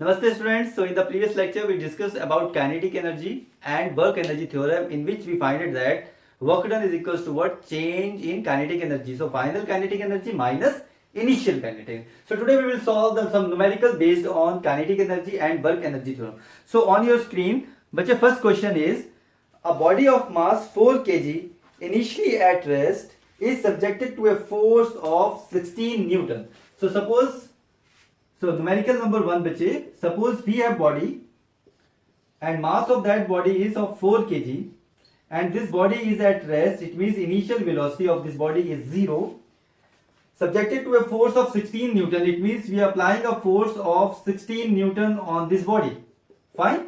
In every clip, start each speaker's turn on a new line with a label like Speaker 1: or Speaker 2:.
Speaker 1: Namaste students. So in the previous lecture we discussed about kinetic energy and work energy theorem, in which we find it that work done is equals to what? Change in kinetic energy. So final kinetic energy minus initial kinetic. So today we will solve some numerical based on kinetic energy and work energy theorem. So on your screen, बच्चे first question is a body of mass 4 kg initially at rest is subjected to a force of 16 Newton. So numerical number 1 बच्चे, suppose we have body and mass of that body is of 4 kg and this body is at rest. It means initial velocity of this body is 0, subjected to a force of 16 Newton. It means we are applying a force of 16 Newton on this body. Fine.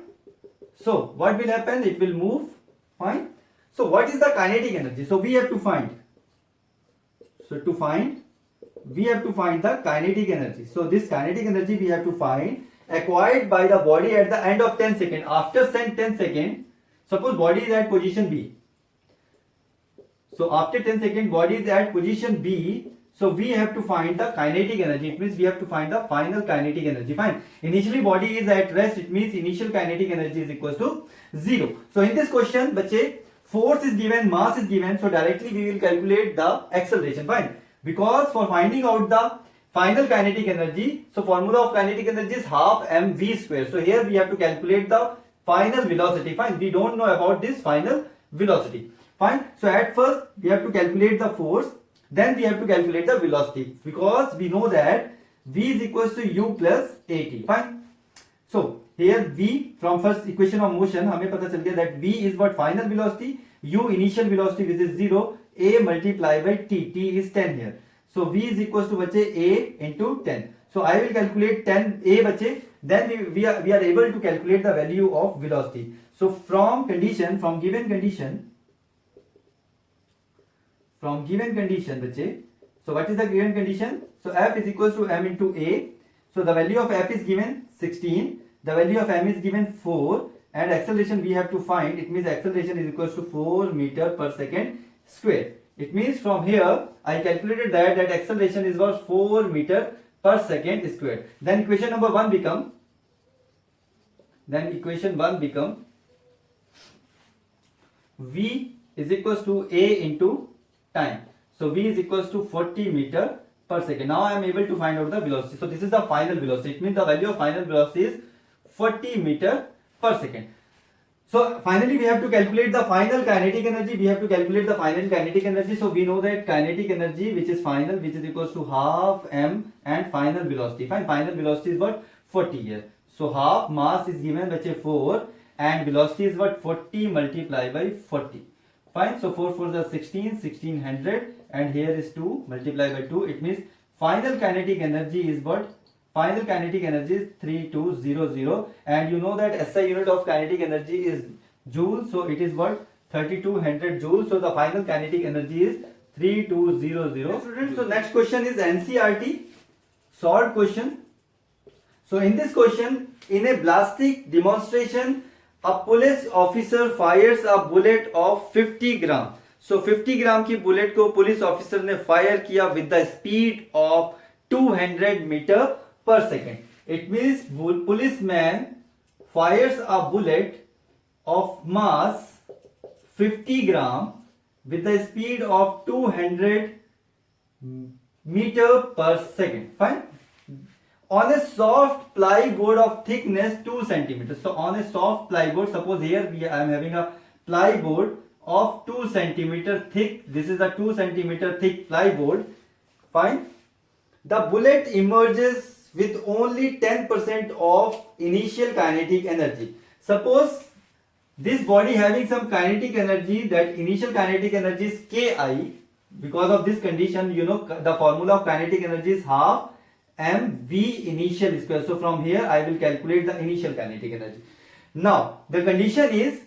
Speaker 1: So what will happen? It will move. Fine. So what is the kinetic energy? So we have to find. We have to find the kinetic energy. So this kinetic energy we have to find acquired by the body at the end of 10 seconds. After 10 seconds, suppose body is at position B. So after 10 seconds, body is at position B. So we have to find the kinetic energy. It means we have to find the final kinetic energy. Fine. Initially body is at rest. It means initial kinetic energy is equals to 0. So in this question, bache, force is given, mass is given. So directly we will calculate the acceleration. Fine. Because for finding out the final kinetic energy, so formula of kinetic energy is half mv square. So here we have to calculate the final velocity. Fine. We don't know about this final velocity. Fine. So at first we have to calculate the force. Then we have to calculate the velocity. Because we know that v is equals to u plus at. Fine. So here v from first equation of motion हमें पता चल गया that v is what final velocity, u initial velocity which is 0, a multiplied by t. T is 10 here. So v is equals to बच्चे a into 10. So I will calculate 10 a बच्चे. Then we are able to calculate the value of velocity. So from given condition बच्चे. So what is the given condition? So f is equals to m into a. So the value of f is given 16. The value of m is given 4. And acceleration we have to find. It means acceleration is equals to 4 meter per second square. It means from here I calculated that acceleration is was 4 meter per second square. Then equation number 1 become v is equals to a into time. So v is equals to 40 meter per second. Now I am able to find out the velocity. So this is the final velocity. It means the value of final velocity is 40 meter per second. So finally we have to calculate the final kinetic energy. So we know that kinetic energy which is final, which is equals to half m and final velocity. Fine. Final velocity is what? 40 here. So half mass is given बच्चे 4 and velocity is what? 40 multiplied by 40. Fine. So 4 4 is 16, 1600 and here is 2 multiplied by 2. It means final kinetic energy is what? Final kinetic energy is 3200 and you know that SI unit of kinetic energy is joule. So it is what? 3200 joules. So the final kinetic energy is 3200. Students, so next question is NCERT solved question. So in this question, in a ballistic demonstration, a police officer fires a bullet of 50 gram. So 50 gram की bullet को police officer ने fire किया with the speed of 200 meter per second. It means policeman fires a bullet of mass 50 gram with the speed of 200 meter per second. Fine. On a soft plyboard of thickness 2 centimeters. So on a soft plyboard, suppose here I am having a plyboard of 2 centimeter thick. This is a 2 centimeter thick plyboard. Fine. The bullet emerges with only 10% of initial kinetic energy. Suppose this body having some kinetic energy, that initial kinetic energy is Ki. Because of this condition, you know the formula of kinetic energy is half mv initial square. So from here I will calculate the initial kinetic energy. Now the condition is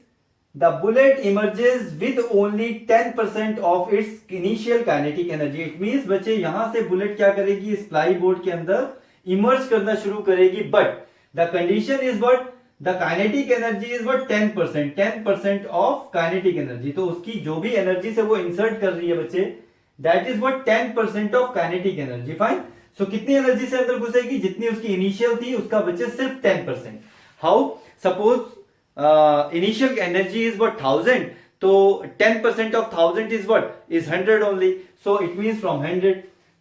Speaker 1: the bullet emerges with only 10% of its initial kinetic energy. It means बच्चे यहाँ से bullet क्या करेगी? इस plyboard के अंदर emerge करना शुरू करेगी, but the condition is what? The kinetic energy is what? 10% of kinetic energy. तो उसकी जो भी energy से वो insert कर रही है बच्चे, that is what? 10% of kinetic energy. Fine. सो कितनी एनर्जी से अंदर घुसेगी, जितनी उसकी इनिशियल थी उसका बचे सिर्फ 10%. How, suppose initial energy is what 1000, तो 10% of 1000 is what, is 100 only. So it means from 100.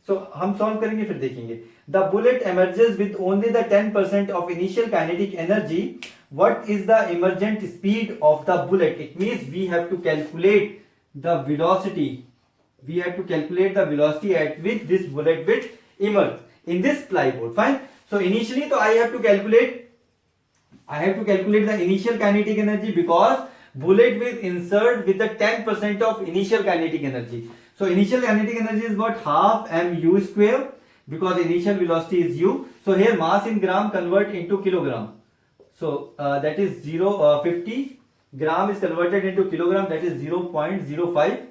Speaker 1: सो हम सॉल्व करेंगे फिर देखेंगे. The bullet emerges with only the 10% of initial kinetic energy. What is the emergent speed of the bullet? It means we have to calculate the velocity. We have to calculate the velocity at which this bullet will emerge in this plywood. Fine. So initially, so I have to calculate the initial kinetic energy, because bullet will insert with the 10% of initial kinetic energy. So initial kinetic energy is what, half mu square, because initial velocity is u. So here mass in gram convert into kilogram. So that is 50 gram is converted into kilogram, that is 0.05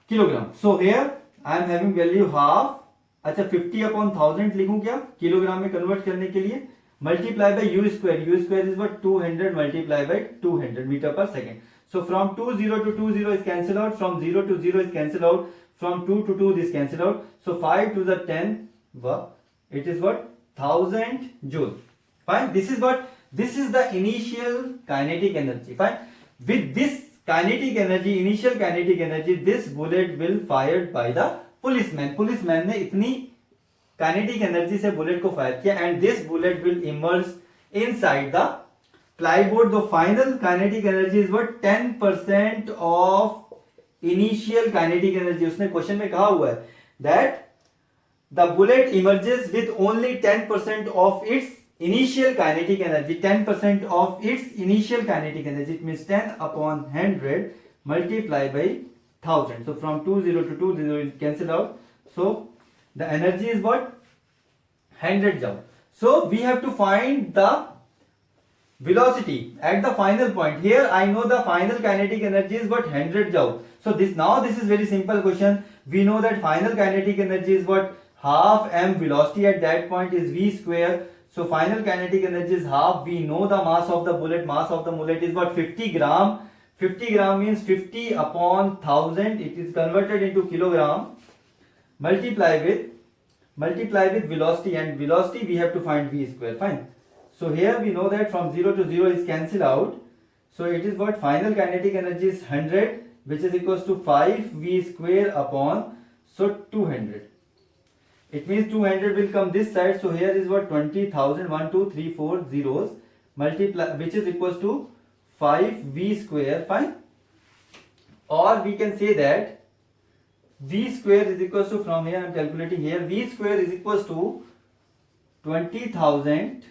Speaker 1: kilogram. So here I am having value half. अच्छा 50 upon 1000 लिखूं क्या kilogram में convert करने के लिए, multiply by u square is what 200 multiply by 200 metre पर second. So from 20 to 20 is cancel out, from 0 to 0 is cancel out, from 2 to 2 this cancel out. So 5 to the 10, it is what 1000 joule. Fine. This is the initial kinetic energy. Fine. With this kinetic energy, initial kinetic energy, this bullet will fired by the policeman ने इतनी kinetic energy से bullet को fire किया, and this bullet will emerge inside the plywood. The final kinetic energy is what 10% of initial kinetic energy. उसने question में कहा हुआ है that the bullet emerges with only 10% of its initial kinetic energy. 10% of its initial kinetic energy, it means 10 upon 100 multiplied by 1000. So from 20 to 20 it cancel out. So the energy is what 100 joule. So we have to find the velocity at the final point. Here I know the final kinetic energy is what 100 joule. So this is very simple question. We know that final kinetic energy is what half m, velocity at that point is v square. So final kinetic energy is half. We know the mass of the bullet. Mass of the bullet is what 50 gram. 50 gram means 50 upon 1000. It is converted into kilogram. Multiply with velocity, and velocity we have to find v square. Fine. So here we know that from 0 to 0 is cancel out. So it is what final kinetic energy is 100, which is equals to 5 v square upon 200. It means 200 will come this side. So here is what 20,000, 1 2 3 4 zeros multiply, which is equals to 5 v square. Fine. Or we can say that v square is equals to, from here I am calculating here, v square is equals to 20,000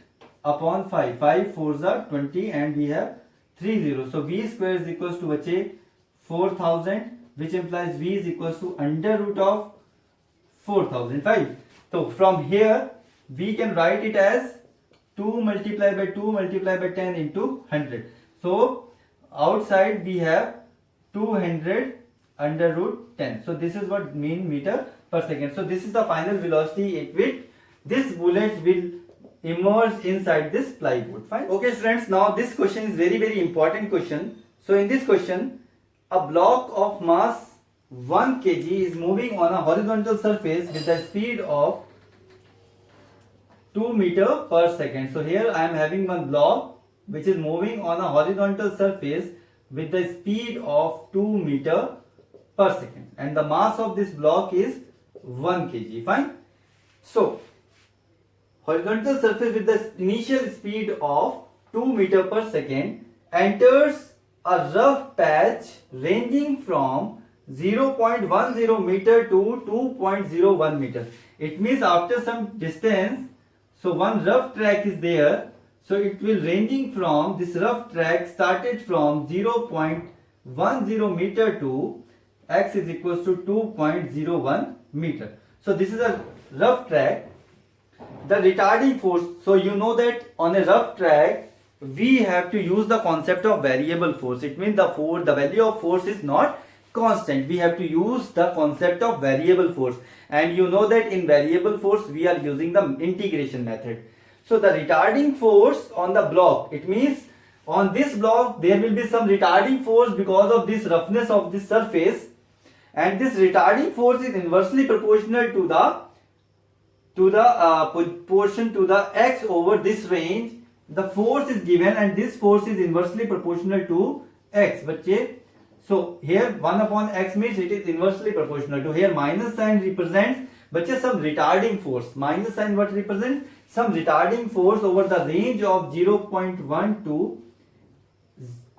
Speaker 1: upon 5. 5 4s are 20 and we have 3 zeros. So v square is equals to बचे 4000, which implies v is equals to under root of 4005. So from here we can write it as 2 multiplied by 2 multiplied by 10 into 100. So outside we have 200 under root 10. So this is what mean meter per second. So this is the final velocity at which this bullet will emerge inside this plywood. Fine. Okay students, now this question is very important question. So in this question, a block of mass 1 kg is moving on a horizontal surface with the speed of 2 meter per second. So here I am having one block which is moving on a horizontal surface with the speed of 2 meter per second, and the mass of this block is 1 kg. Fine. So horizontal surface with the initial speed of 2 meter per second enters a rough patch ranging from 0.10 meter to 2.01 meter. It means after some distance, so one rough track is there. So it will ranging from, this rough track started from 0.10 meter to x is equals to 2.01 meter. So this is a rough track. The retarding force, so you know that on a rough track we have to use the concept of variable force. It means the value of force is not constant. We have to use the concept of variable force, and you know that in variable force we are using the integration method. So the retarding force on the block, it means on this block there will be some retarding force because of this roughness of this surface, and this retarding force is inversely proportional to the to the portion to the x over this range, the force is given and this force is inversely proportional to x. बच्चे, so here 1 upon x means it is inversely proportional to, here minus sign represents बच्चे some retarding force. Minus sign what represents? Some retarding force over the range of 0.1 to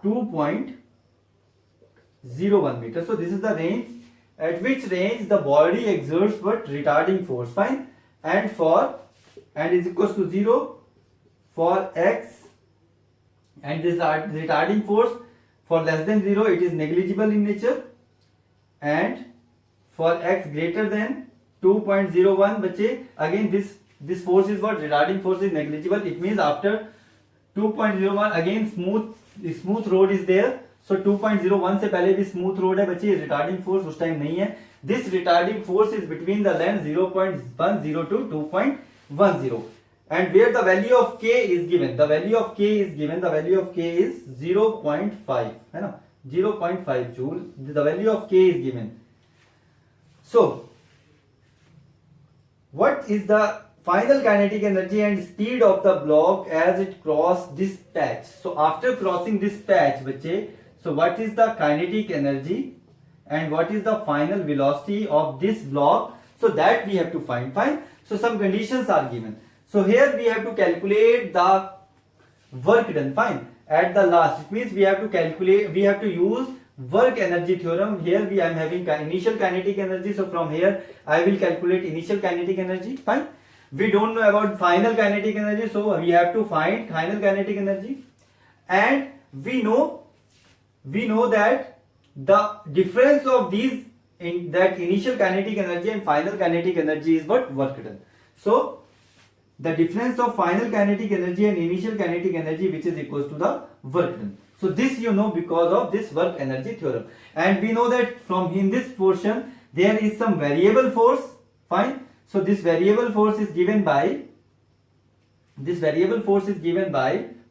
Speaker 1: 2.01 meter. So this is the range at which range the body exerts what retarding force. Fine. And is equals to 0 for x, and this retarding force for less than 0 it is negligible in nature, and for x greater than 2.01 बच्चे, again this force is what, retarding force is negligible. It means after 2.01 again smooth road is there. So 2.01 से पहले भी smooth road है बच्चे, retarding force उस time नहीं है. This retarding force is between the length 0.10 to 2.10, and where the value of k is given, the value of k is 0.5 है ना, 0.5 joule, the value of k is given. So what is the final kinetic energy and speed of the block as it crosses this patch? So after crossing this patch बच्चे, so what is the kinetic energy and what is the final velocity of this block? So that we have to find. Fine. So some conditions are given. So here we have to calculate the work done. Fine. At the last, it means we have to calculate, we have to use work energy theorem. Here I am having initial kinetic energy. So from here I will calculate initial kinetic energy. Fine. We don't know about final kinetic energy, so we have to find final kinetic energy, and we know that the difference of these in that initial kinetic energy and final kinetic energy is what, work done. So the difference of final kinetic energy and initial kinetic energy, which is equals to the work done. So this you know because of this work energy theorem, and we know that from in this portion there is some variable force. Fine. So this variable force is given by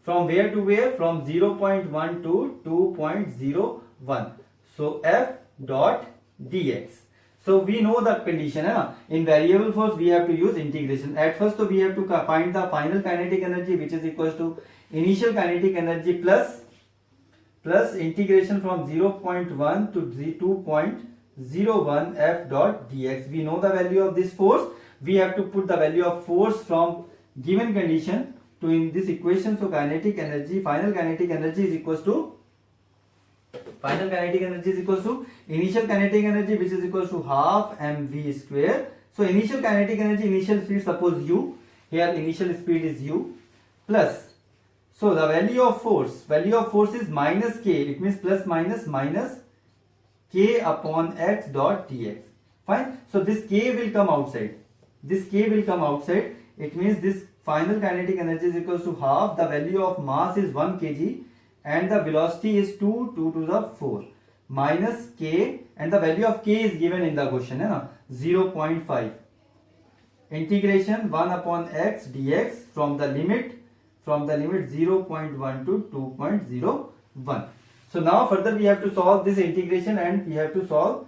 Speaker 1: from where to where, from 0.1 to 2.01. So f dot dx. So we know the condition hai? In variable force we have to use integration. At first so we have to find the final kinetic energy, which is equals to initial kinetic energy plus integration from 0.1 to 2.01 f dot dx. We know the value of this force. We have to put the value of force from given condition to in this equation. So kinetic energy, final kinetic energy is equals to initial kinetic energy, which is equals to half mv square. So initial kinetic energy, initial speed, suppose u, here initial speed is u, plus, so the value of force is minus k, it means plus minus k upon x dot dx. Fine. So this k will come outside. It means this final kinetic energy is equals to half, the value of mass is 1 kg and the velocity is 2 to the 4 minus k, and the value of k is given in the question, 0.5. Integration 1 upon x dx from the limit 0.1 to 2.01. So now further we have to solve this integration and we have to solve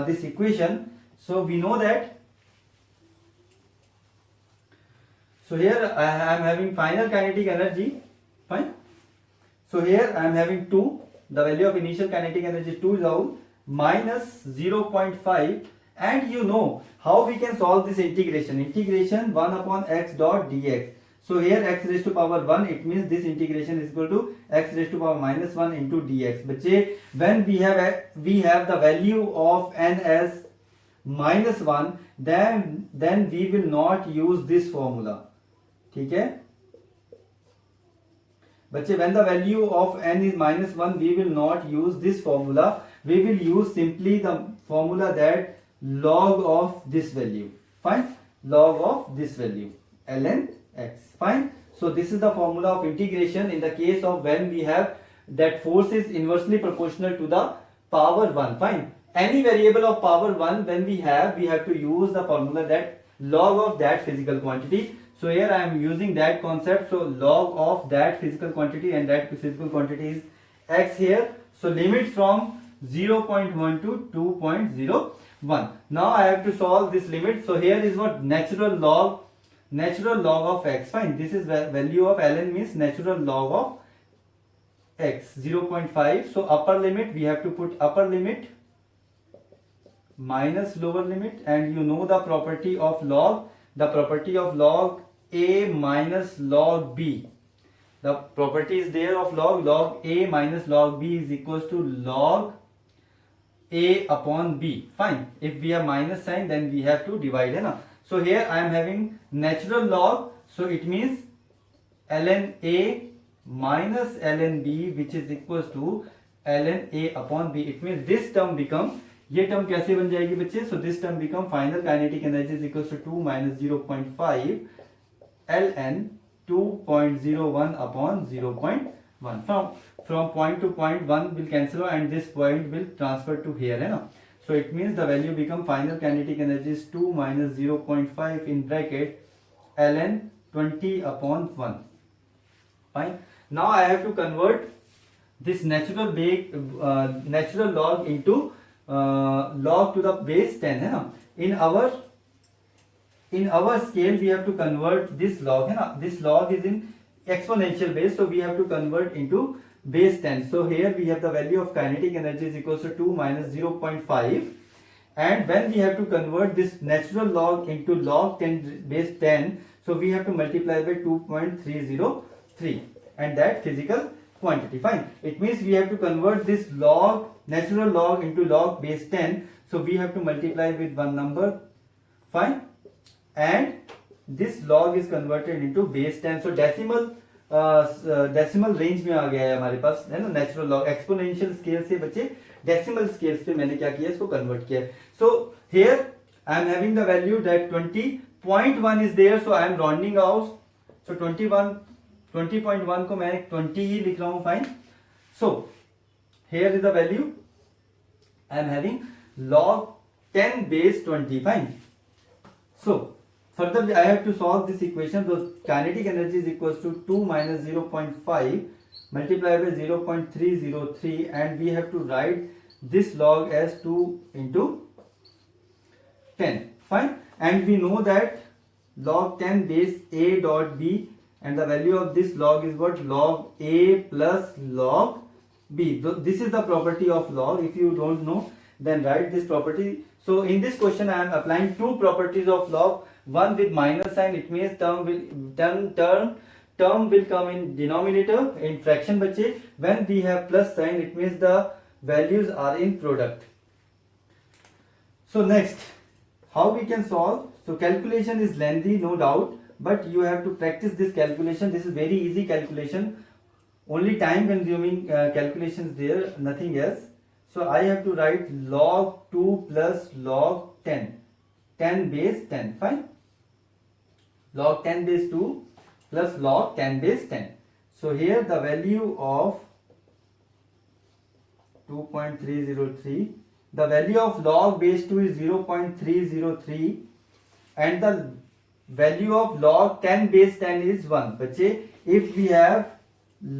Speaker 1: this equation. So we know that, so here I am having final kinetic energy. Fine. So here I am having 2, the value of initial kinetic energy 2 joule minus 0.5, and you know how we can solve this integration 1 upon x dot dx. So here x raised to power 1, it means this integration is equal to x raised to power minus 1 into dx. But when we have the value of n as minus 1, then we will not use this formula. ठीक है बच्चे, when the value of n is minus 1, we will not use this formula. We will use simply the formula that log of this value. Fine. Log of this value ln x. Fine. So this is the formula of integration in the case of when we have that force is inversely proportional to the power 1. Fine. Any variable of power 1 when we have to use the formula that log of that physical quantity. So here I am using that concept. So log of that physical quantity, and that physical quantity is x here. So limit from 0.1 to 2.01. 1. Now I have to solve this limit. So here is what natural log of x. Fine. This is value of ln means natural log of x 0.5. So upper limit we have to put upper limit minus lower limit, and you know the property of log. The property of log a minus log b. The property is there of log a minus log b is equals to log a upon b. Fine. If we have minus sign, then we have to divide, है ना. So here I am having natural log, so it means ln a minus ln b, which is equals to ln a upon b. It means this term become, ये term कैसे बन जाएगी बच्चे? So this term become final kinetic energy is equals to 2 minus 0.5 ln 2.01 upon 0.1. From point to point 1 will cancel and this point will transfer to here, है ना. So it means the value become final kinetic energy is 2 minus 0.5 in bracket ln 20 upon 1. Fine. Now I have to convert this natural log into log to the base 10, है ना. In our scale we have to convert this log, है ना. This log is in exponential base, so we have to convert into base 10. So here we have the value of kinetic energy is equals to 2 minus 0.5, and when we have to convert this natural log into log 10 base 10, so we have to multiply by 2.303 and that physical quantity. Fine. It means we have to convert this log natural log into log base 10, so we have to multiply with one number. Fine. And this log is converted into base 10. So decimal range में आ गया है हमारे पास, है ना. Natural log exponential scale से बच्चे decimal scales पे मैंने क्या किया, इसको कन्वर्ट किया है. So here I am having the value that 20.1 is there, so I am rounding out. So 20.1 को मैं 20 ही लिख रहा हूं. Fine. So here is the value I am having log 10 base 20. Fine. So further I have to solve this equation. So kinetic energy is equals to 2 minus 0.5 multiplied by 0.303, and we have to write this log as 2 into 10. Fine. And we know that log 10 base a dot b, and the value of this log is what? Log a plus log b. This is the property of log. If you don't know, then write this property. So in this question I am applying two properties of log. One with minus sign, it means term will come in denominator in fraction बच्चे. When we have plus sign, it means the values are in product. So next, how we can solve? So calculation is lengthy, no doubt, but you have to practice this calculation. This is very easy calculation. Only time consuming calculations there, nothing else. So I have to write log 2 plus log 10. 10 base 10. Fine. Log 10 base 2 plus log 10 base 10. So here the value of 2.303, the value of log base 2 is 0.303, and the value of log 10 base 10 is 1. बच्चे, if we have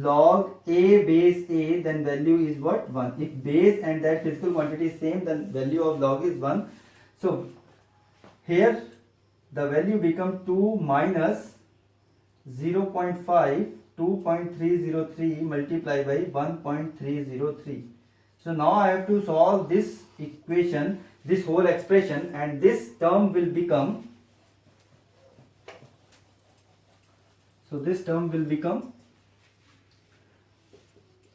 Speaker 1: log a base a, then value is what? 1. If base and that physical quantity is same, then value of log is 1. So here the value become 2 minus 0.5, 2.303 multiplied by 1.303. So now I have to solve this equation, this whole expression, and this term will become, so this term will become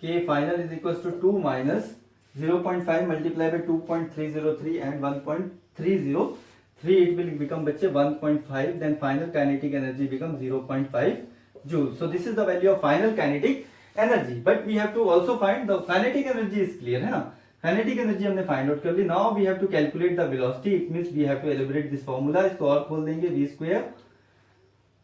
Speaker 1: k final is equals to 2 minus 0.5 multiplied by 2.303 and 1.303. It will become बच्चे 1.5. Then final kinetic energy becomes 0.5 joules. So this is the value of final kinetic energy. But we have to also find the kinetic energy is clear, है ना. Kinetic energy हमने find out कर ली. Now we have to calculate the velocity. It means we have to elaborate this formula. इसको और खोल देंगे, v square.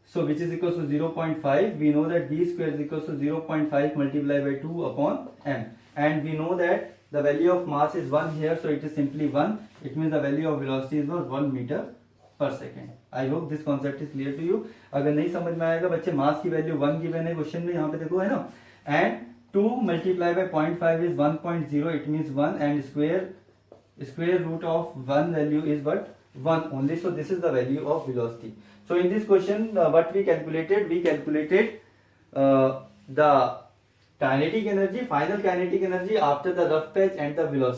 Speaker 1: So which is equals to 0.5. We know that v square is equals to 0.5 multiplied by 2 upon m. And we know that the value of mass is 1 here, so it is simply 1. It means the value of velocity is 1 meter per second. I hope this concept is clear to you. अगर नहीं समझ में आएगा बच्चे, मास की value 1 given है question में, यहाँ पे देखो, है ना. And 2 multiplied by 0.5 is 1.0. It means 1, and square square root of one value is what? 1 only. So this is the value of velocity. So in this question, what we calculated? We calculated the kinetic energy, final kinetic energy after the rough patch and the velocity.